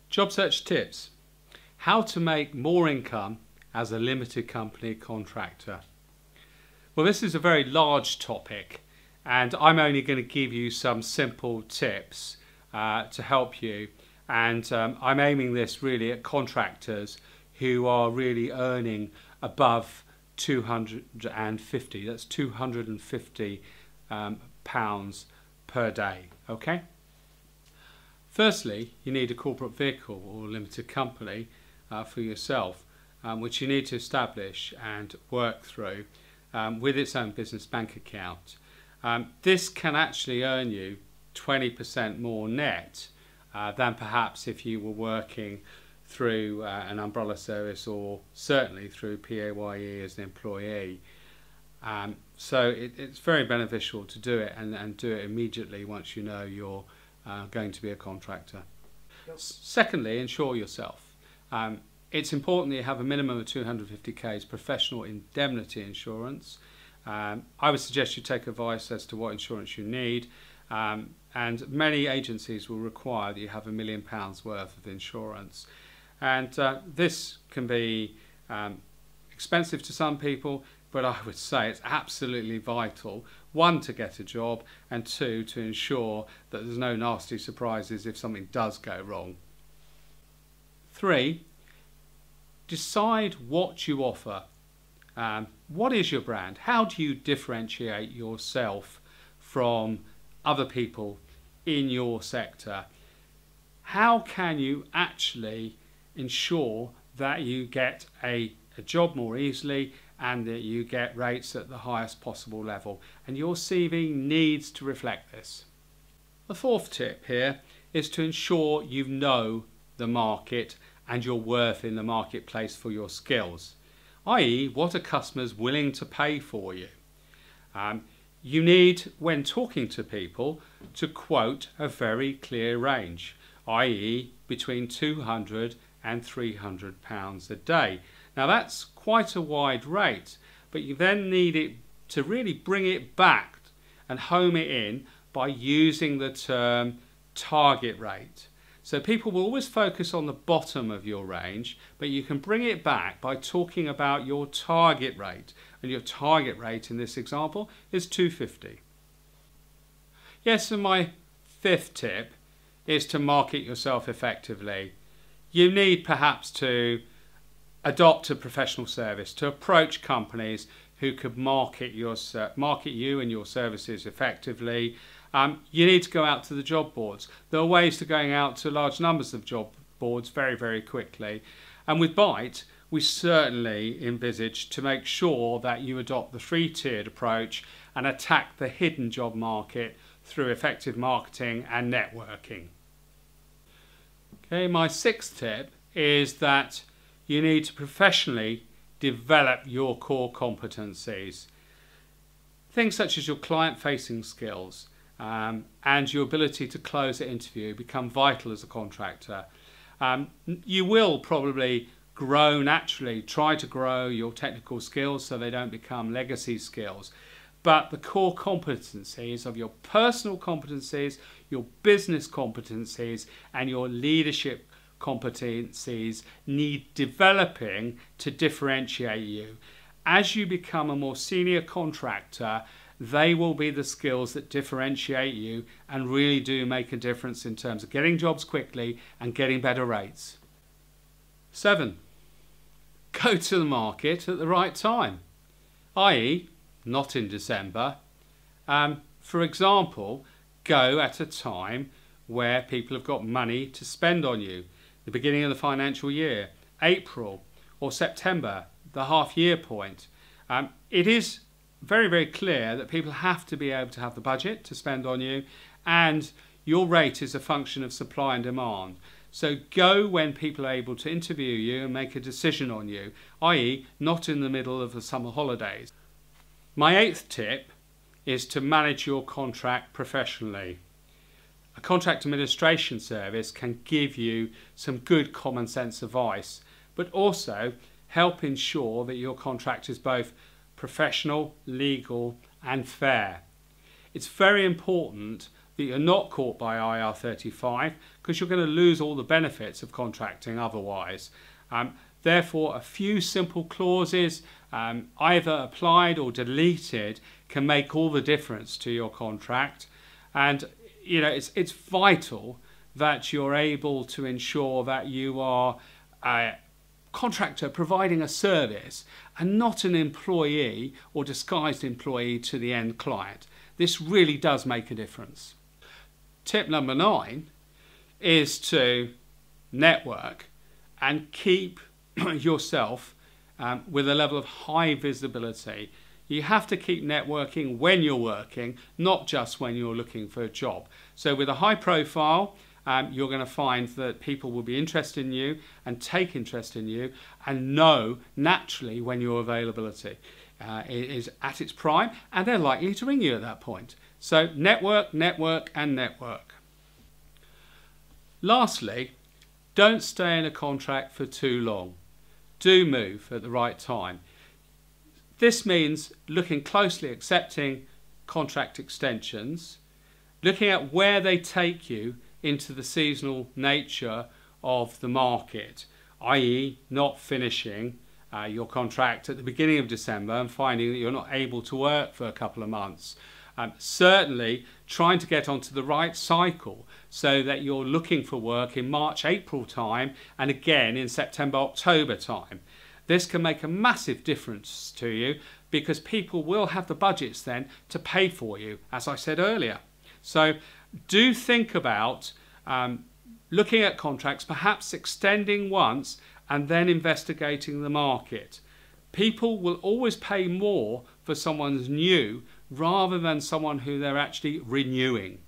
Job search tips. How to make more income as a limited company contractor. Well, this is a very large topic and I'm only going to give you some simple tips to help you, and I'm aiming this really at contractors who are really earning above 250. That's 250 pounds per day. Okay. Firstly, you need a corporate vehicle or limited company for yourself, which you need to establish and work through with its own business bank account. This can actually earn you 20% more net than perhaps if you were working through an umbrella service or certainly through PAYE as an employee. So it's very beneficial to do it and do it immediately once you know you're going to be a contractor. Secondly, insure yourself. It's important that you have a minimum of 250k's professional indemnity insurance. I would suggest you take advice as to what insurance you need, and many agencies will require that you have £1 million worth of insurance. And this can be expensive to some people, but I would say it's absolutely vital, one, to get a job, and two, to ensure that there's no nasty surprises if something does go wrong. 3, decide what you offer. What is your brand? How do you differentiate yourself from other people in your sector? How can you actually ensure that you get a job more easily and that you get rates at the highest possible level? And your CV needs to reflect this. The 4th tip here is to ensure you know the market and your worth in the marketplace for your skills, i.e. what are customers willing to pay for you. You need, when talking to people, to quote a very clear range, i.e. between £200 and £300 a day. Now that's quite a wide rate, but you then need it to really bring it back and home it in by using the term target rate. So people will always focus on the bottom of your range, but you can bring it back by talking about your target rate. And your target rate in this example is 250. Yes, and my 5th tip is to market yourself effectively. You need perhaps to adopt a professional service, to approach companies who could market you and your services effectively. You need to go out to the job boards. There are ways to going out to large numbers of job boards very, very quickly. And with Byte, we certainly envisage to make sure that you adopt the 3-tiered approach and attack the hidden job market through effective marketing and networking. Okay, my 6th tip is that you need to professionally develop your core competencies. Things such as your client-facing skills, and your ability to close an interview become vital as a contractor. You will probably grow naturally, try to grow your technical skills so they don't become legacy skills. But the core competencies of your personal competencies, your business competencies, and your leadership competencies need developing to differentiate you. As you become a more senior contractor, they will be the skills that differentiate you and really do make a difference in terms of getting jobs quickly and getting better rates. 7, go to the market at the right time, i.e. not in December. For example, go at a time where people have got money to spend on you, the beginning of the financial year, April or September, the half-year point. It is very, very clear that people have to be able to have the budget to spend on you, and your rate is a function of supply and demand. So go when people are able to interview you and make a decision on you, i.e. not in the middle of the summer holidays. My 8th tip is to manage your contract professionally. A contract administration service can give you some good common sense advice, but also help ensure that your contract is both professional, legal and fair. It's very important that you're not caught by IR35, because you're going to lose all the benefits of contracting otherwise. Therefore, a few simple clauses, either applied or deleted, can make all the difference to your contract. And you know, it's vital that you're able to ensure that you are a contractor providing a service and not an employee or disguised employee to the end client. This really does make a difference. Tip number 9 is to network and keep yourself with a level of high visibility. You have to keep networking when you're working, not just when you're looking for a job. So with a high profile, you're going to find that people will be interested in you and take interest in you and know naturally when your availability is at its prime, and they're likely to ring you at that point. So network, network and network. Lastly, don't stay in a contract for too long. Do move at the right time. This means looking closely, accepting contract extensions, looking at where they take you into the seasonal nature of the market, i.e. not finishing your contract at the beginning of December and finding that you're not able to work for a couple of months. Certainly trying to get onto the right cycle so that you're looking for work in March, April time and again in September, October time. This can make a massive difference to you because people will have the budgets then to pay for you, as I said earlier. So do think about looking at contracts, perhaps extending once and then investigating the market. People will always pay more for someone's new rather than someone who they're actually renewing.